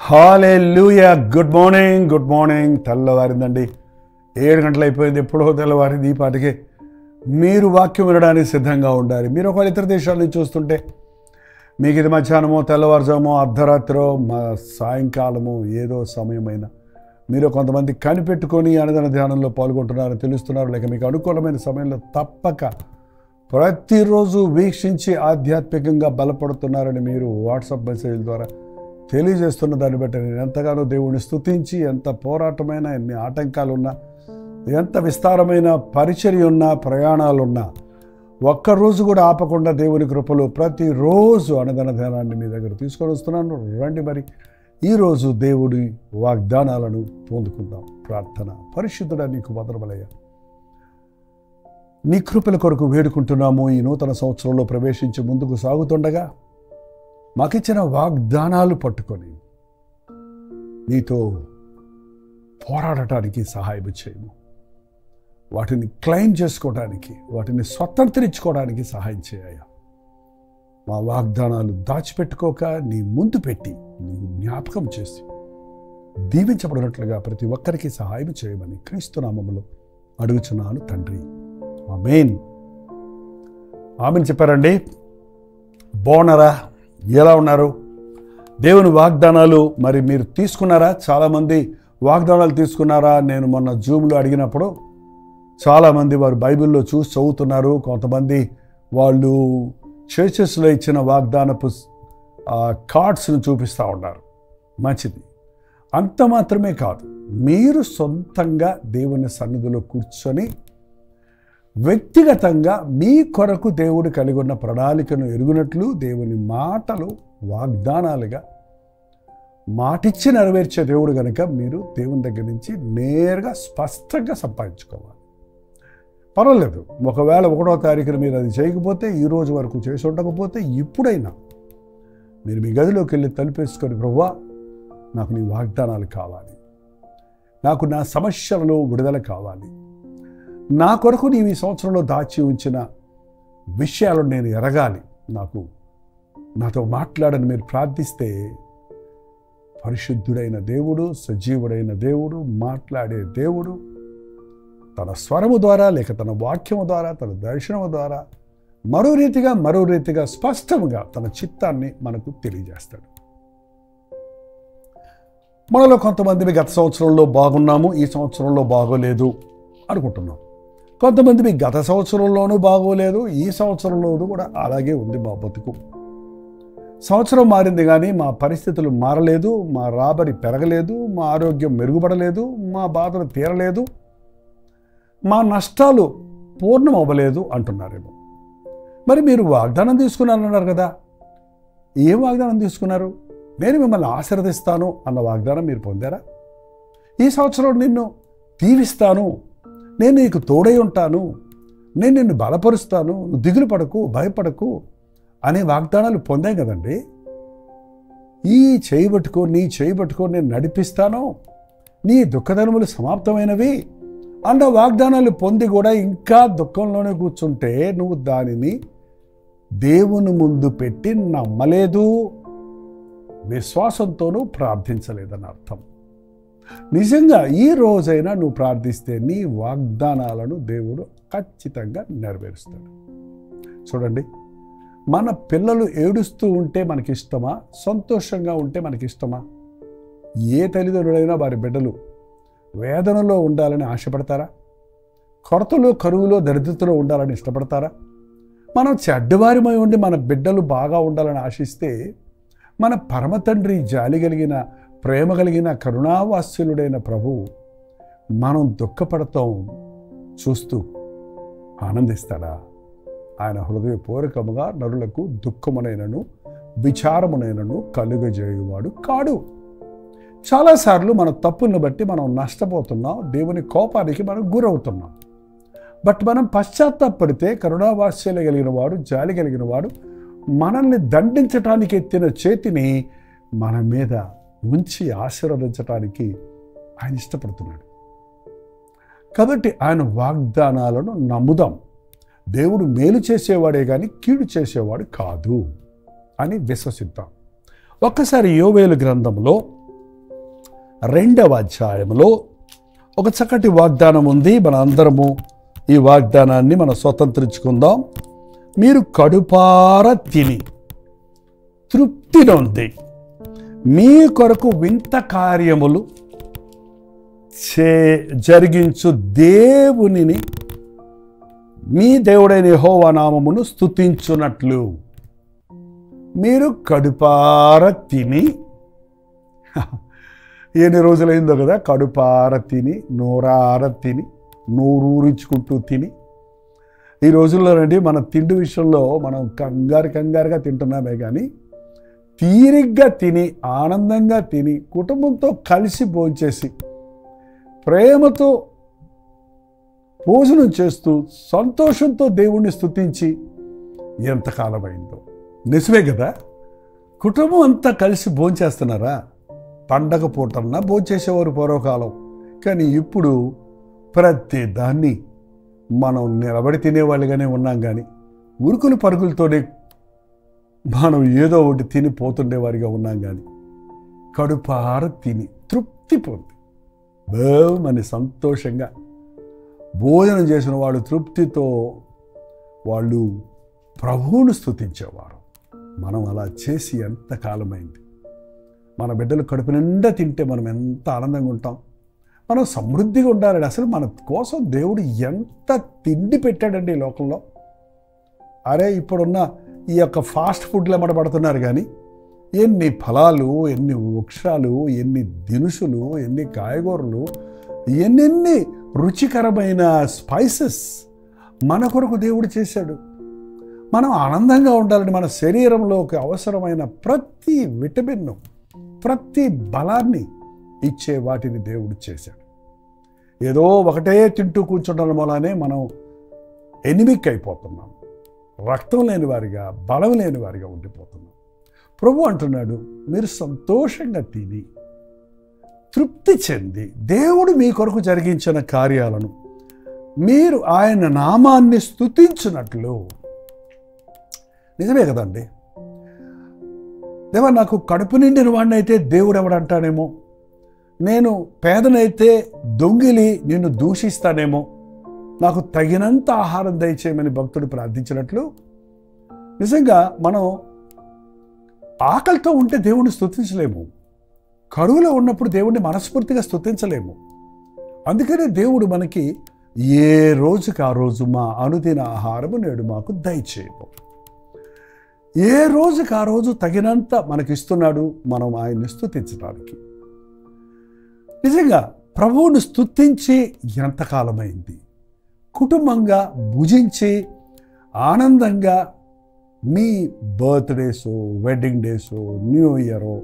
హల్లెలూయా. Good morning. తెల్లవారిందండి, 7 గంటలు అయిపోయింది. ఎప్పుడో తెల్లవారింది. ఈ పాటికి మీరు వాక్యం వినడానికి సిద్ధంగా ఉండాలి. మీరు ఒకవేళ ఇతర దేశాల నుంచి చూస్తుంటే మీకు ఇది మధ్యాహ్నమో, తెల్లవారుజామో, అర్ధరాత్రో, సాయంకాలమో, ఏదో సమయమైనా మీరు కొంతమంది కనిపెట్టుకొని అనుదిన ధ్యానంలో పాల్గొంటున్నారని తెలుస్తున్నారు. లేక మీకు అనుకూలమైన సమయంలో తప్పక ప్రతిరోజు వీక్షించి ఆధ్యాత్మికంగా బలపడుతున్నారని మీరు వాట్సాప్ మెసేజ్ ద్వారా తెలియజేస్తున్న దాన్ని బట్టి నేను ఎంతగానో దేవుడిని స్తుతించి, ఎంత పోరాటమైనా, ఎన్ని ఆటంకాలున్నా, ఎంత విస్తారమైన పరిచర్య ఉన్నా, ప్రయాణాలున్నా, ఒక్కరోజు కూడా ఆపకుండా దేవుని కృపలో ప్రతిరోజు అనుదిన ధ్యానాన్ని మీ దగ్గర తీసుకొని వస్తున్నాను. రండి మరి ఈరోజు దేవుడి వాగ్దానాలను పొందుకుందాం. ప్రార్థన. పరిశుద్ధుడా, నీకు వందనములయ్యా. నీ కృపల కొరకు వేడుకుంటున్నాము. ఈ నూతన సంవత్సరంలో ప్రవేశించి ముందుకు సాగుతుండగా మాకిచ్చిన వాగ్దానాలు పట్టుకొని నీతో పోరాడటానికి సహాయం చేయము. వాటిని క్లెయిమ్ చేసుకోవడానికి, వాటిని స్వతంత్రించుకోవడానికి సహాయం చేయ. మా వాగ్దానాలు దాచిపెట్టుకోక నీ ముందు పెట్టి నీవు జ్ఞాపకం చేసి దీవించబడినట్లుగా ప్రతి ఒక్కరికి సహాయం చేయమని క్రీస్తు నామములో అడుగుచున్నాను తండ్రి. ఆమేన్. ఆమేన్ చెప్పారండి. బాగున్నారా? ఎలా ఉన్నారు? దేవుని వాగ్దానాలు మరి మీరు తీసుకున్నారా? చాలామంది వాగ్దానాలు తీసుకున్నారా? నేను మొన్న జూమ్లో అడిగినప్పుడు చాలామంది వారు బైబిల్లో చూసి చదువుతున్నారు. కొంతమంది వాళ్ళు చర్చెస్లో ఇచ్చిన వాగ్దానపు కార్డ్స్ను చూపిస్తూ ఉన్నారు. మంచిది. అంత మాత్రమే కాదు, మీరు సొంతంగా దేవుని సన్నిధిలో కూర్చొని వ్యక్తిగతంగా మీ కొరకు దేవుడు కలిగి ఉన్న ప్రణాళికను ఎరుగునట్లు దేవుని మాటలు వాగ్దానాలుగా మాటిచ్చి నెరవేర్చే దేవుడు కనుక మీరు దేవుని దగ్గర నుంచి నేరుగా స్పష్టంగా సంపాదించుకోవాలి. పర్వాలేదు, ఒకవేళ 1వ తారీఖున మీరు అది చేయకపోతే, ఈ రోజు వరకు చేసి ఉండకపోతే, ఇప్పుడైనా మీరు మీ గదిలోకి వెళ్ళి తలుపేసుకొని, ప్రభువా నాకు నీ వాగ్దానాలు కావాలి, నాకు నా సమస్యలలో విడుదల కావాలి, నా కొరకు నీవు ఈ సంవత్సరంలో దాచి ఉంచిన విషయాలను నేను ఎరగాలి, నాతో మాట్లాడని మీరు ప్రార్థిస్తే పరిశుద్ధుడైన దేవుడు, సజీవుడైన దేవుడు, మాట్లాడే దేవుడు తన స్వరము ద్వారా, లేక తన వాక్యము ద్వారా, తన దర్శనము ద్వారా మరో రీతిగా స్పష్టంగా తన చిత్తాన్ని మనకు తెలియజేస్తాడు. మనలో కొంతమంది గత సంవత్సరంలో బాగున్నాము, ఈ సంవత్సరంలో బాగోలేదు అనుకుంటున్నాం. కొంతమంది గత సంవత్సరంలోనూ బాగోలేదు, ఈ సంవత్సరంలోనూ కూడా అలాగే ఉంది మా బతుకు. సంవత్సరం మారింది కానీ మా పరిస్థితులు మారలేదు, మా రాబడి పెరగలేదు, మా ఆరోగ్యం మెరుగుపడలేదు, మా బాధలు తీరలేదు, మా నష్టాలు పూర్ణం అవ్వలేదు అంటున్నారేమో. మరి మీరు వాగ్దానం తీసుకున్నారన్నారు కదా, ఏం వాగ్దానం తీసుకున్నారు? నేను మిమ్మల్ని ఆశీర్వదిస్తాను అన్న వాగ్దానం మీరు పొందారా? ఈ సంవత్సరం నిన్ను దీవిస్తాను, నేను నీకు తోడై ఉంటాను, నేను నిన్ను బలపరుస్తాను, నువ్వు దిగులు పడకు, భయపడకు అనే వాగ్దానాలు పొందాం కదండి. నీ చేయబట్టుకో నేను నడిపిస్తాను, నీ దుఃఖదనములు సమాప్తమైనవి అన్న వాగ్దానాలు పొంది కూడా ఇంకా దుఃఖంలోనే కూర్చుంటే నువ్వు దానిని దేవుని ముందు పెట్టి నమ్మలేదు, విశ్వాసంతోనూ ప్రార్థించలేదని అర్థం. నిజంగా ఈ రోజైనా నువ్వు ప్రార్థిస్తే నీ వాగ్దానాలను దేవుడు ఖచ్చితంగా నెరవేరుస్తాడు. చూడండి, మన పిల్లలు ఏడుస్తూ ఉంటే మనకిష్టమా? సంతోషంగా ఉంటే మనకిష్టమా? ఏ తల్లిదండ్రులైనా వారి బిడ్డలు వేదనలో ఉండాలని ఆశపడతారా? కొరతలో, కరువులో, దరిద్రతలో ఉండాలని ఇష్టపడతారా? మనం చెడ్డవారిమై ఉండి మన బిడ్డలు బాగా ఉండాలని ఆశిస్తే మన పరమ తండ్రి, జాలి కలిగిన, ప్రేమ కలిగిన, కరుణావాస్యులుడైన ప్రభువు మనం దుఃఖపడతాం చూస్తూ ఆనందిస్తాడా? ఆయన హృదయపూర్వకముగా నరులకు దుఃఖమునైనను విచారమునైనను కలుగజేయువాడు కాడు. చాలాసార్లు మన తప్పులను బట్టి మనం నష్టపోతున్నాం, దేవుని కోపానికి మనం గురవుతున్నాం. బట్ మనం పశ్చాత్తాపడితే కరుణావాస్యాలు కలిగిన వాడు, జాలి కలిగిన వాడు మనల్ని దండించటానికి ఎత్తిన చేతిని మన మీద ఉంచి ఆశీర్వదించటానికి ఆయన ఇష్టపడుతున్నాడు. కాబట్టి ఆయన వాగ్దానాలను నమ్ముదాం. దేవుడు మేలు చేసేవాడే కానీ కీడు చేసేవాడు కాదు అని విశ్వసిద్దాం. ఒక్కసారి యోవేలు గ్రంథంలో 2వ అధ్యాయంలో ఒక చక్కటి వాగ్దానం ఉంది. మన అందరము ఈ వాగ్దానాన్ని మనం స్వతంత్రించుకుందాం. మీరు కడుపార తిని తృప్తి నొంది మీ కొరకు వింత కార్యములు జరిగించు దేవునిని, మీ దేవుడైన యెహోవా నామమును స్తుతించునట్లు. మీరు కడుపార తిని, ఎన్ని రోజులైందో కదా, కడుపార తిని, నోరార తిని, నోరూరించుకుంటూ తిని. ఈ రోజుల్లోనండి మన తిండి విషయంలో మనం కంగారుగా తింటున్నామే కానీ తీరిగ్గా తిని, ఆనందంగా తిని, కుటుంబంతో కలిసి భోంచేసి, ప్రేమతో భోజనం చేస్తూ, సంతోషంతో దేవుణ్ణి స్తుతించి ఎంతకాలమైందో. నిజమే కదా, కుటుంబం అంతా కలిసి భోంచేస్తున్నారా? పండగ పూటన్నా భోంచేసేవారు పూర్వకాలం. కానీ ఇప్పుడు ప్రతి దాన్ని మనం నిలబడి తినేవాళ్ళుగానే ఉన్నాం. కానీ ఉరుకులు పరుగులతోనే మనం ఏదో ఒకటి తిని పోతుండేవారిగా ఉన్నాం. కానీ కడుపార తిని తృప్తి పొంది బేమని సంతోషంగా భోజనం చేసిన వాళ్ళు తృప్తితో వాళ్ళు ప్రభువును స్తుతించేవారు. మనం అలా చేసి ఎంతకాలమైంది. మన బిడ్డలు కడుపు నిండా తింటే మనం ఎంత ఆనందంగా ఉంటాం. మనం సమృద్ధిగా ఉండాలండి. అసలు మన కోసం దేవుడు ఎంత తిండి పెట్టాడండి ఈ లోకంలో. అరే, ఇప్పుడున్న ఈ యొక్క ఫాస్ట్ ఫుడ్లు ఎమ్మడబడుతున్నారు కానీ ఎన్ని ఫలాలు, ఎన్ని వృక్షాలు, ఎన్ని దినుసులు, ఎన్ని కాయగూరలు, ఎన్నెన్ని రుచికరమైన స్పైసెస్ మన కొరకు దేవుడు చేశాడు. మనం ఆనందంగా ఉండాలని మన శరీరంలోకి అవసరమైన ప్రతి విటమిన్ను, ప్రతి బలాన్ని ఇచ్చే వాటిని దేవుడు చేశాడు. ఏదో ఒకటే తింటూ కూర్చుండడం వల్లనే మనం ఎనిమిక్ అయిపోతున్నాం. రక్తం లేని వారిగా, బలం లేని వారిగా ఉండిపోతున్నాం. ప్రభు అంటున్నాడు, మీరు సంతోషంగా తిని తృప్తి చెంది దేవుడు మీ కొరకు జరిగించిన కార్యాలను మీరు ఆయన నామాన్ని స్తుతించినట్లు. నిజమే కదండి. దేవా, నాకు కడుపు నిండిన వాడినైతే దేవుడు ఎవడంటానేమో, నేను పేదనైతే దొంగిలి నిన్ను దూషిస్తానేమో, నాకు తగినంత ఆహారం దయచేయమని భక్తుడు ప్రార్థించినట్లు, నిజంగా మనం ఆకలితో ఉంటే దేవుణ్ణి స్తుతించలేము. కరువులో ఉన్నప్పుడు దేవుణ్ణి మనస్ఫూర్తిగా స్తుతించలేము. అందుకనే దేవుడు మనకి ఏ రోజుకి ఆ రోజు మా అనుదిన ఆహారము నేడు మాకు దయచేయము, ఏ రోజుకి ఆ రోజు తగినంత మనకిస్తున్నాడు. మనం ఆయన్ని స్తుతించడానికి నిజంగా ప్రభువును స్తుతించి ఎంతకాలమైంది. కుటుంబంగా భుజించి ఆనందంగా మీ బర్త్డేసు, వెడ్డింగ్ డేసు, న్యూ ఇయరో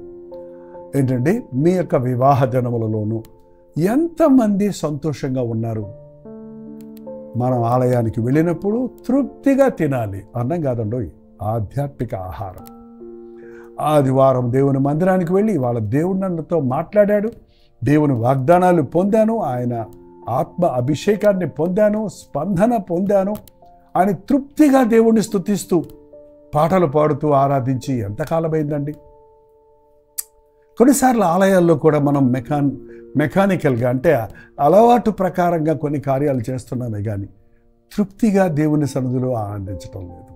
ఏంటంటే మీ యొక్క వివాహ దినములలోనూ ఎంతమంది సంతోషంగా ఉన్నారు. మనం ఆలయానికి వెళ్ళినప్పుడు తృప్తిగా తినాలి. అన్నం కాదండోయ్, ఆధ్యాత్మిక ఆహారం. ఆదివారం దేవుని మందిరానికి వెళ్ళి వాళ్ళ దేవుడు నన్నతో మాట్లాడాడు, దేవుని వాగ్దానాలు పొందాను, ఆయన ఆత్మ అభిషేకాన్ని పొందాను, స్పందన పొందాను అని తృప్తిగా దేవుణ్ణి స్తుతిస్తూ పాటలు పాడుతూ ఆరాధించి ఎంతకాలమైందండి. కొన్నిసార్లు ఆలయాల్లో కూడా మనం మెకానికల్గా అంటే అలవాటు ప్రకారంగా కొన్ని కార్యాలు చేస్తున్నామే కానీ తృప్తిగా దేవుని సన్నిధిలో ఆనందించటం లేదు.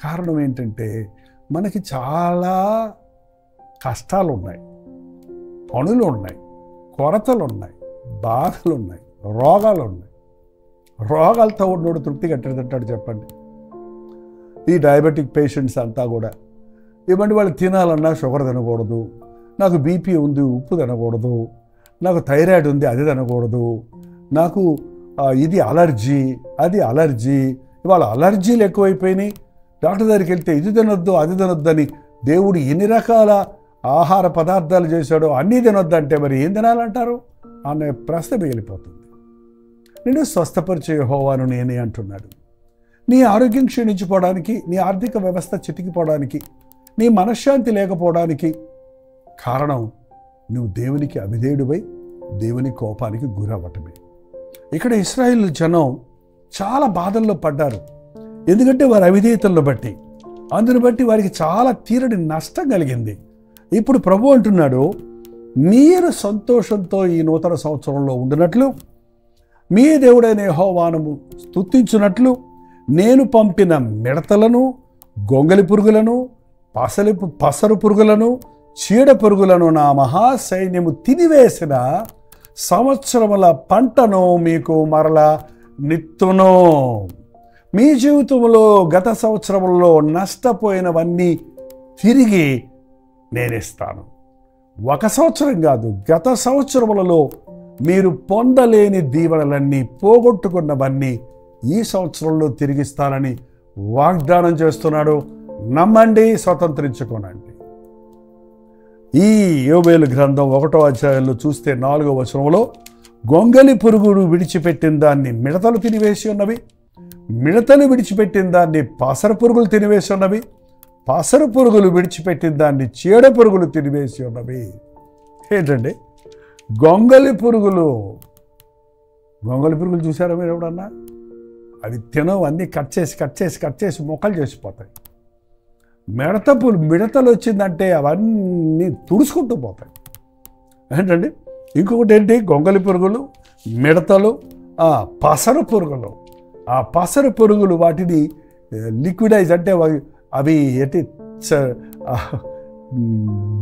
కారణం ఏంటంటే మనకి చాలా కష్టాలు ఉన్నాయి, పనులు ఉన్నాయి, కొరతలు ఉన్నాయి, బాధలు ఉన్నాయి, రోగాలు ఉన్నాయి. రోగాలతో ఉన్నోడు తృప్తి కట్టేదంటాడు చెప్పండి. ఈ డయాబెటిక్ పేషెంట్స్ అంతా కూడా ఇవ్వండి, వాళ్ళు తినాలన్నా షుగర్ తినకూడదు, నాకు బీపీ ఉంది ఉప్పు తినకూడదు, నాకు థైరాయిడ్ ఉంది అది తినకూడదు, నాకు ఇది అలర్జీ అది అలర్జీ. ఇవాళ అలర్జీలు ఎక్కువైపోయినాయి. డాక్టర్ దగ్గరికి వెళ్తే ఇది తినొద్దు అది తినొద్దని దేవుడు ఎన్ని రకాల ఆహార పదార్థాలు చేశాడో అన్నీ తినొద్దు అంటే మరి ఏం తినాలంటారు అనే ప్రశ్న మిగిలిపోతుంది. నేను స్వస్థపరిచే యెహోవాను నేనే అంటున్నాడు. నీ ఆరోగ్యం క్షీణించిపోవడానికి, నీ ఆర్థిక వ్యవస్థ చితికిపోవడానికి, నీ మనశ్శాంతి లేకపోవడానికి కారణం నువ్వు దేవునికి అవిధేయుడివై దేవుని కోపానికి గురవ్వటమే. ఇక్కడ ఇశ్రాయేలు జనం చాలా బాధల్లో పడ్డారు. ఎందుకంటే వారి అవిధేయతలను బట్టి, అందుని బట్టి వారికి చాలా తీరని నష్టం కలిగింది. ఇప్పుడు ప్రభు అంటున్నాడు, మీరు సంతోషంతో ఈ నూతన సంవత్సరంలో ఉండినట్లు, మీ దేవుడైన యెహోవాను స్తుతించున్నట్లు, నేను పంపిన మిడతలను, గొంగలి పురుగులను, పసరు పురుగులను, చీడ పురుగులను నా మహాసైన్యము తినివేసిన సంవత్సరముల పంటను మీకు మరలా నిత్తును. మీ జీవితంలో గత సంవత్సరంలో నష్టపోయినవన్నీ తిరిగి నేనిస్తాను. ఒక సంవత్సరం కాదు, గత సంవత్సరములలో మీరు పొందలేని దీవెనలన్నీ, పోగొట్టుకున్నవన్నీ ఈ సంవత్సరంలో తిరిగిస్తానని వాగ్దానం చేస్తున్నాడు. నమ్మండి, స్వతంత్రించుకోనండి. ఈ యోబేలు గ్రంథం 1వ అధ్యాయంలో చూస్తే 4వ వచనంలో గొంగలి పురుగులు విడిచిపెట్టిన దాన్ని మిడతలు తినివేసి ఉన్నవి, మిడతలు విడిచిపెట్టిన దాన్ని పసర పురుగులు తినివేసి ఉన్నవి, పసరు పురుగులు విడిచిపెట్టిన దాన్ని చీడ పురుగులు తినివేసి ఉన్నవి. ఏంటండి గొంగలి పురుగులు? గొంగలి పురుగులు చూసారా మీరు ఎవడన్నా? అవి తినవు, అన్నీ కట్ చేసి మొక్కలు చేసిపోతాయి. మిడతలు వచ్చిందంటే అవన్నీ తుడుచుకుంటూ పోతాయి. ఏంటండి ఇంకొకటి ఏంటి? గొంగలి పురుగులు, మిడతలు, పసరు పురుగులు. ఆ పసరు పురుగులు వాటిని లిక్విడైజ్ అంటే అవి ఏంటి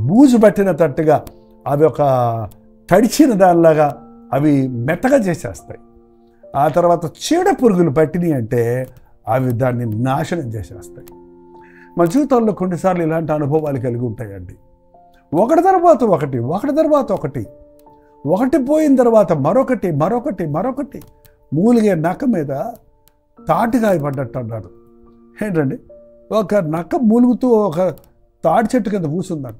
బూజు పట్టిన తట్టుగా అవి ఒక తడిచిన దానిలాగా అవి మెత్తగా చేసేస్తాయి. ఆ తర్వాత చీడ పురుగులు పట్టినాయి అంటే అవి దాన్ని నాశనం చేసేస్తాయి. మన జీవితంలో కొన్నిసార్లు ఇలాంటి అనుభవాలు కలిగి ఉంటాయండి. ఒకటి తర్వాత ఒకటి పోయిన తర్వాత మరొకటి మూలిగే నక్క మీద తాటికాయ పడ్డట్టు అన్నారు. ఏంటండి ఒక నక్క మూలుగుతూ ఒక తాటి చెట్టు కింద కూర్చుందట.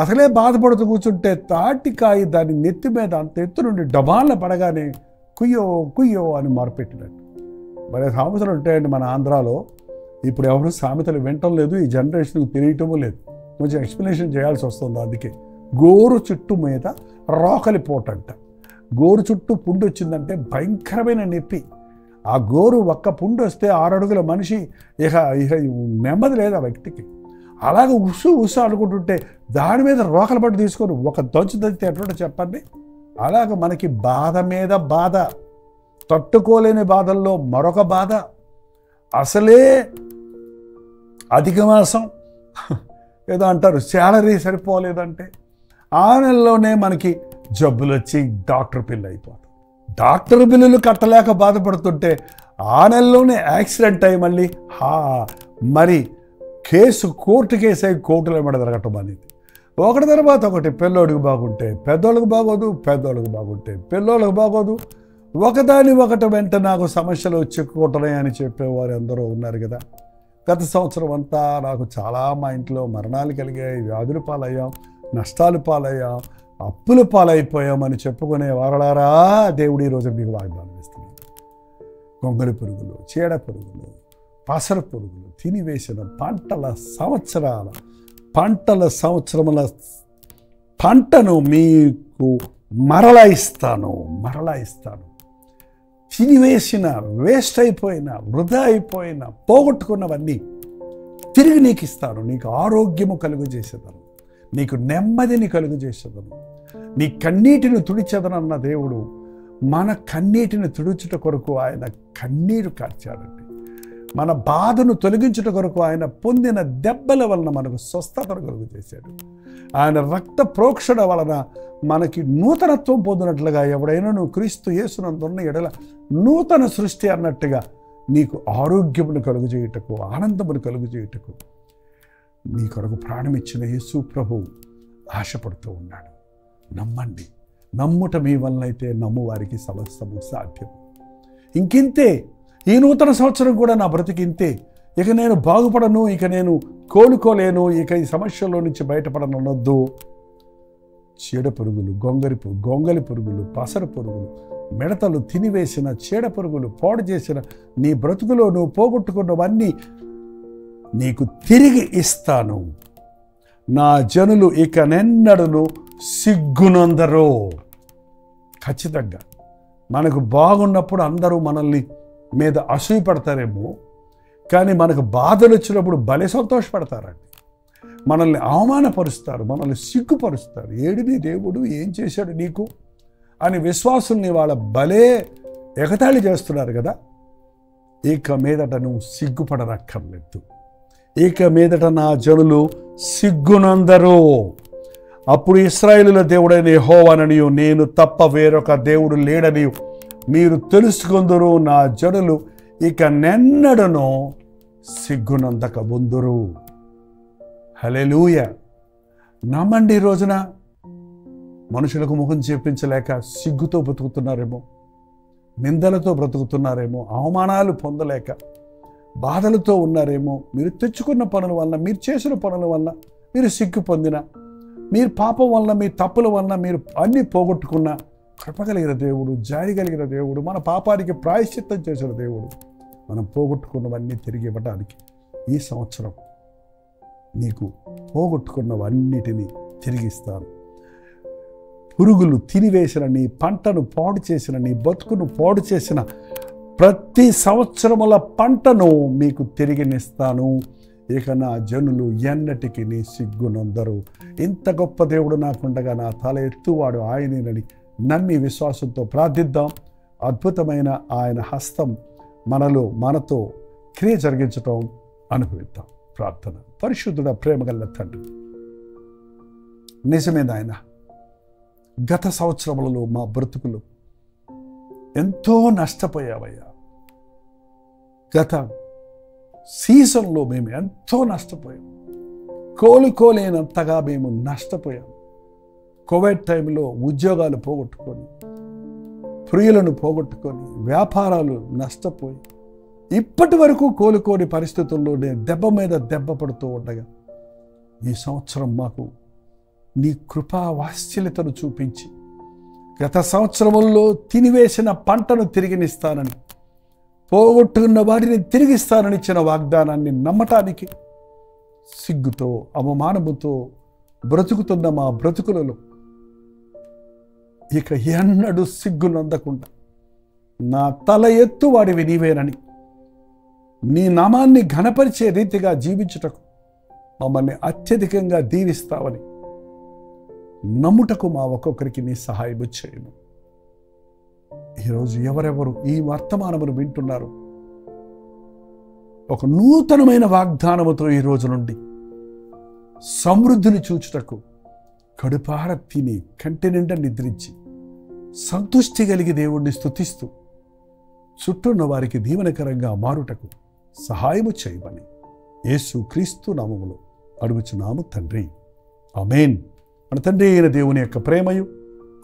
అసలే బాధపడుతూ కూర్చుంటే తాటికాయ దాని నెత్తి మీద అంత ఎత్తు నుండి డబాల పడగానే కుయ్యో అని మొరపెట్టినట్టు. మరి సామెతలు ఉంటాయండి మన ఆంధ్రాలో. ఇప్పుడు ఎవరు సామెతలు వినటం లేదు, ఈ జనరేషన్కి తెలియటము లేదు. కొంచెం ఎక్స్ప్లెనేషన్ చేయాల్సి వస్తుంది. అందుకే గోరు చుట్టు మీద రోకలి పోటంట. గోరు చుట్టూ పుండు వచ్చిందంటే భయంకరమైన నొప్పి. ఆ గోరు ఒక్క పుండు వస్తే 6 అడుగుల మనిషి ఇక నెమ్మది లేదు ఆ వ్యక్తికి. అలాగే ఉసు అనుకుంటుంటే దాని మీద రోకలి పట్టు తీసుకొని ఒక దంచు దంచితే ఎట్లా చెప్పండి. అలాగ మనకి బాధ మీద బాధ, తట్టుకోలేని బాధల్లో మరొక బాధ. అసలే అధిక మాసం ఏదో అంటారు, శాలరీ సరిపోలేదంటే ఆ నెలలోనే మనకి జబ్బులు వచ్చి డాక్టర్ బిల్లు అయిపోతుంది. డాక్టర్ బిల్లులు కట్టలేక బాధపడుతుంటే ఆ నెలలోనే యాక్సిడెంట్ అయ్యి మళ్ళీ మరి కోర్టు కేసు అయి కోర్టులో మీద జరగటం అనేది. ఒకటి తర్వాత ఒకటి. పిల్లోడికి బాగుంటే పెద్దోళ్ళకి బాగోదు, పెద్దోళ్ళకి బాగుంటే పిల్లోళ్ళకి బాగోదు. ఒకదాని వెంట నాకు సమస్యలు చిక్కుకుంటున్నాయి అని చెప్పేవారు ఎందరో ఉన్నారు కదా. గత సంవత్సరం అంతా నాకు చాలా మా ఇంట్లో మరణాలు కలిగాయి, వ్యాధుల పాలయ్యాం, నష్టాలు పాలయ్యాం, అప్పుల పాలైపోయామని చెప్పుకునే వారలారా, దేవుడు ఈరోజు మీకు వాగ్దానం ఇస్తున్నాడు. గొంగలి పురుగులు, చీడ పురుగులు, పసర పురుగులు తినివేసిన పంటల సంవత్సరముల పంటను మీకు మరలా ఇస్తాను. తినివేసిన, వేస్ట్ అయిపోయిన, వృధా అయిపోయిన, పోగొట్టుకున్నవన్నీ తిరిగి నీకు ఇస్తాను. నీకు ఆరోగ్యము కలుగు చేసేదను, నీకు నెమ్మదిని కలుగు చేసేదను, నీ కన్నీటిని తుడిచెదనన్న దేవుడు మన కన్నీటిని తుడుచుట కొరకు ఆయన కన్నీరు కార్చాడండి. మన బాధను తొలగించుట కొరకు ఆయన పొందిన దెబ్బల వలన మనకు స్వస్థతను కలుగు చేశాడు. ఆయన రక్త ప్రోక్షణ వలన మనకి నూతనత్వం పొందినట్లుగా ఎవడైనా నువ్వు క్రీస్తు యేసునందున్న ఎడల నూతన సృష్టి అన్నట్టుగా నీకు ఆరోగ్యమును కలుగు చేయుటకు, ఆనందమును కలుగు చేయుటకు నీ కొరకు ప్రాణమిచ్చిన యేసు ప్రభువు ఆశపడుతూ ఉన్నాడు. నమ్మండి. నమ్ముట మీ వలన అయితే నమ్ము వారికి సమస్తము సాధ్యం. ఇంకింతే, ఈ నూతన సంవత్సరం కూడా నా బ్రతికింతే. ఇక నేను బాగుపడను, ఇక నేను కోలుకోలేను, ఇక ఈ సమస్యల్లో నుంచి బయటపడనొద్దు. చీడ పురుగులు, గొంగలి పురుగులు, పసర పురుగులు, మిడతలు తినివేసిన చీడ పురుగులు పాడు చేసిన నీ బ్రతుకులో నువ్వు పోగొట్టుకున్నవన్నీ నీకు తిరిగి ఇస్తాను. నా జనులు ఇక నెన్నడను సిగ్గునందరో. ఖచ్చితంగా మనకు బాగున్నప్పుడు అందరూ మనల్ని మీద అసూయ పడతారేమో, కానీ మనకు బాధలు వచ్చినప్పుడు భలే సంతోషపడతారండి. మనల్ని అవమానపరుస్తారు, మనల్ని సిగ్గుపరుస్తారు. ఏడిని దేవుడు ఏం చేశాడు నీకు అని విశ్వాసుల్ని వాళ్ళ భలే ఎగతాళి చేస్తున్నారు కదా. ఇక మీదట నువ్వు సిగ్గుపడనక్కర్లేదు. ఇక మీదట నా జనులు సిగ్గునందరు. అప్పుడు ఇశ్రాయేలుల దేవుడైన యెహోవాననియు నేను తప్ప వేరొక దేవుడు లేడనియు మీరు తెలుసుకొందురు. నా జనులు ఇక నెన్నడను సిగ్గునందక ముందురు. హల్లెలూయా. నమ్మండి. ఈ రోజున మనుషులకు ముఖం చూపించలేక సిగ్గుతో బ్రతుకుతున్నారేమో, నిందలతో బ్రతుకుతున్నారేమో, అవమానాలు పొందలేక బాధలతో ఉన్నారేమో. మీరు తెచ్చుకున్న పనుల వల్ల, మీరు చేసిన పనుల వల్ల మీరు సిగ్గు పొందిన, మీరు పాపం వల్ల, మీ తప్పుల వల్ల మీరు అన్నీ పోగొట్టుకున్న కృపగలిగిన దేవుడు, జాలి కలిగిన దేవుడు, మన పాపానికి ప్రాయశ్చిత్తం చేసిన దేవుడు మనం పోగొట్టుకున్నవన్నీ తిరిగి ఇవ్వడానికి ఈ సంవత్సరం నీకు పోగొట్టుకున్నవన్నిటినీ తిరిగిస్తాను. పురుగులు తినివేసిన నీ పంటను పాడు చేసిన, నీ బతుకును పాడు చేసిన ప్రతి సంవత్సరముల పంటను మీకు తిరిగినిస్తాను. ఇక నా జనులు ఎన్నటికీ నీ సిగ్గునందరు. ఇంత గొప్ప దేవుడు నాకుండగా నా తల ఎత్తువాడు ఆయనేనని నమ్మి విశ్వాసంతో ప్రార్థిద్దాం. అద్భుతమైన ఆయన హస్తం మనతో క్రియ జరిగించటం అనుభవిద్దాం. ప్రార్థన. పరిశుద్ధుడ, ప్రేమగల తండ్రి, నిజమే నాయన, గత సంవత్సరములలో మా బ్రతుకులు ఎంతో నష్టపోయావయ్యా. గత సీజన్లో మేము ఎంతో నష్టపోయాం. కోలుకోలేనంతగా మేము నష్టపోయాం. కోవిడ్ టైంలో ఉద్యోగాలు పోగొట్టుకొని, ప్రియులను పోగొట్టుకొని, వ్యాపారాలు నష్టపోయి ఇప్పటి వరకు కోలుకోని పరిస్థితుల్లోనే దెబ్బ మీద దెబ్బ పడుతూ ఉండగా ఈ సంవత్సరం మాకు నీ కృపా వాత్సల్యతను చూపించి గత సంవత్సరంలో తినివేసిన పంటను తిరిగినిస్తానని, పోగొట్టుకున్న వాటిని తిరిగిస్తానని ఇచ్చిన వాగ్దానాన్ని నమ్మటానికి సిగ్గుతో, అవమానముతో బ్రతుకుతున్న మా బ్రతుకులలో ఇక ఎన్నడూ సిగ్గునందకుండా నా తల ఎత్తు వాడివి నీవేనని, నీ నామాన్ని ఘనపరిచే రీతిగా జీవించుటకు మమ్మల్ని అత్యధికంగా దీవిస్తావని నమ్ముటకు మా ఒక్కొక్కరికి నీ సహాయం చేయము. ఈరోజు ఎవరెవరు ఈ వర్తమానమును వింటున్నారు, ఒక నూతనమైన వాగ్దానముతో ఈ రోజు నుండి సమృద్ధిని చూచుటకు కడుపార తిని కంటి నిండా నిద్రించి సంతుష్టి కలిగి దేవుణ్ణి స్తుతిస్తూ చుట్టూన్న వారికి దీవెనకరంగా మారుటకు సహాయము చేయమని యేసు క్రీస్తు నామములో అడుగుచున్నాము తండ్రి. ఆమేన్. మన తండ్రి అయిన దేవుని యొక్క ప్రేమయు,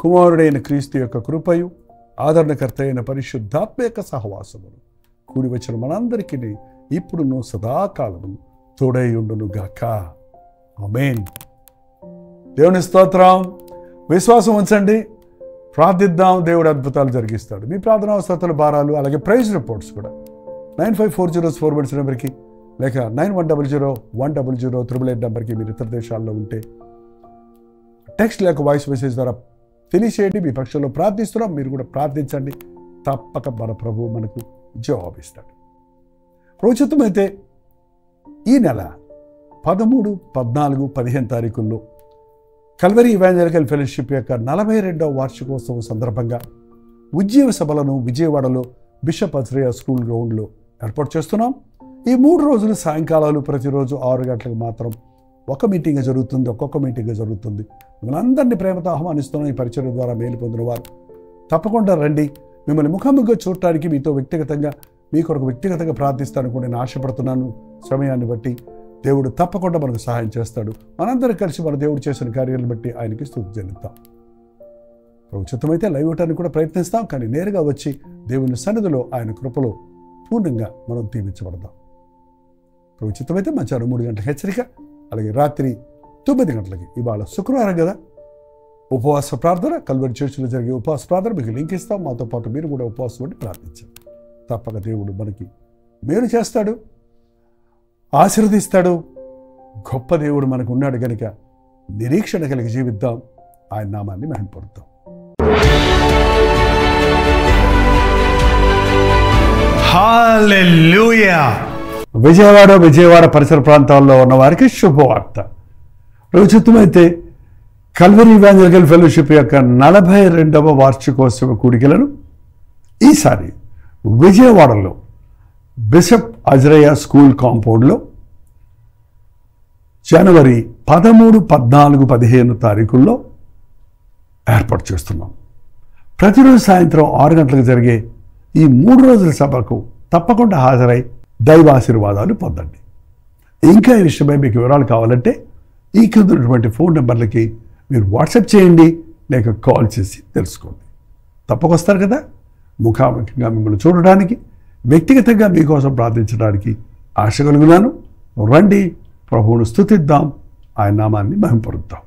కుమారుడైన క్రీస్తు యొక్క కృపయు, ఆదరణకర్త అయిన పరిశుద్ధాత్మ యొక్క సహవాసమును కూడి వచ్చిన మనందరికీ ఇప్పుడును సదాకాలము తోడై ఉండును గాక. ఆమేన్. దేవుని స్తోత్రం. విశ్వాసం ఉంచండి, ప్రార్థిద్దాం. దేవుడు అద్భుతాలు జరిగిస్తాడు. మీ ప్రార్థన అవసరతల భారాలు, అలాగే ప్రైజ్ రిపోర్ట్స్ కూడా 9540 నెంబర్కి, లేక 91001008 నెంబర్కి మీరు ఇతర దేశాల్లో ఉంటే టెక్స్ట్ లేక వాయిస్ మెసేజ్ ద్వారా తెలియచేయండి. మీ పక్షంలో ప్రార్థిస్తున్నాం, మీరు కూడా ప్రార్థించండి. తప్పక మన ప్రభువు మనకు జవాబిస్తాడు. ప్రోచితమైతే ఈ నెల 13, 14, 15 తారీఖుల్లో కల్వరీ ఇవాంజలికల్ ఫెలోషిప్ యొక్క 42వ వార్షికోత్సవం సందర్భంగా ఉజ్జీవ సభలను విజయవాడలో బిషప్ అజ్రియా స్కూల్ గ్రౌండ్లో ఏర్పాటు చేస్తున్నాం. ఈ 3 రోజులు సాయంకాలాలు ప్రతిరోజు 6 గంటలకు మాత్రం ఒక మీటింగ్ జరుగుతుంది, ఒక్కొక్క మీటింగ్ జరుగుతుంది. మిమ్మల్ని అందరినీ ప్రేమతో ఆహ్వానిస్తున్నాం. ఈ పరిచయం ద్వారా మేలు పొందిన వారు తప్పకుండా రండి. మిమ్మల్ని ముఖాముఖిగా చూడటానికి, మీతో వ్యక్తిగతంగా, మీ కొరకు వ్యక్తిగతంగా ప్రార్థిస్తాను కూడా నేను ఆశపడుతున్నాను. సమయాన్ని బట్టి దేవుడు తప్పకుండా మనకు సహాయం చేస్తాడు. మనందరం కలిసి మన దేవుడు చేసిన కార్యాలను బట్టి ఆయనకి స్తుతి చెల్లిద్దాం. ఉచితమైతే లైవ్ ఇవ్వడానికి కూడా ప్రయత్నిస్తాం, కానీ నేరుగా వచ్చి దేవుని సన్నిధిలో ఆయన కృపలో పూర్ణంగా మనం దీవించబడదాం. ఉచితమైతే మధ్యాహ్నం 3 గంటల హెచ్చరిక, అలాగే రాత్రి 9 గంటలకి. ఇవాళ శుక్రవారం కదా, ఉపవాస ప్రార్థన, కల్వరీ చర్చిలో జరిగే ఉపవాస ప్రార్థన మీకు లింక్ ఇస్తాం. మాతో పాటు మీరు కూడా ఉపవాసం ఉండి ప్రార్థించండి. తప్పక దేవుడు మనకి మేలు చేస్తాడు, ఆశీర్వదిస్తాడు. గొప్ప దేవుడు మనకు ఉన్నాడు కనుక నిరీక్షణ కలిగి జీవిద్దాం, ఆయన నామాన్ని మహిమపరుద్దాం. హల్లెలూయా. విజయవాడ పరిసర ప్రాంతాల్లో ఉన్న వారికి శుభవార్త. ప్రభుత్వమైతే కల్వరీ ఇవాంజలికల్ ఫెలోషిప్ యొక్క 42వ వార్షికోత్సవ కూడికలను ఈసారి విజయవాడలో బిషప్ అజరయ్య స్కూల్ కాంపౌండ్లో జనవరి 13, 14, 15 తారీఖుల్లో ఏర్పాటు చేస్తున్నాం. ప్రతిరోజు సాయంత్రం 6 గంటలకు జరిగే ఈ 3 రోజుల సభకు తప్పకుండా హాజరై దైవాశీర్వాదాలు పొందండి. ఇంకా ఈ విషయమై మీకు వివరాలు కావాలంటే ఈ కింద ఉన్నటువంటి ఫోన్ నెంబర్లకి మీరు వాట్సాప్ చేయండి, లేక కాల్ చేసి తెలుసుకోండి. తప్పకొస్తారు కదా. ముఖాముఖిగా మిమ్మల్ని చూడడానికి, వ్యక్తిగతంగా మీకోసం ప్రార్థించడానికి ఆశ కలుగున్నాను. రండి, ప్రభువును స్తుతిద్దాం, ఆయన నామాన్ని మహింపరుద్దాం.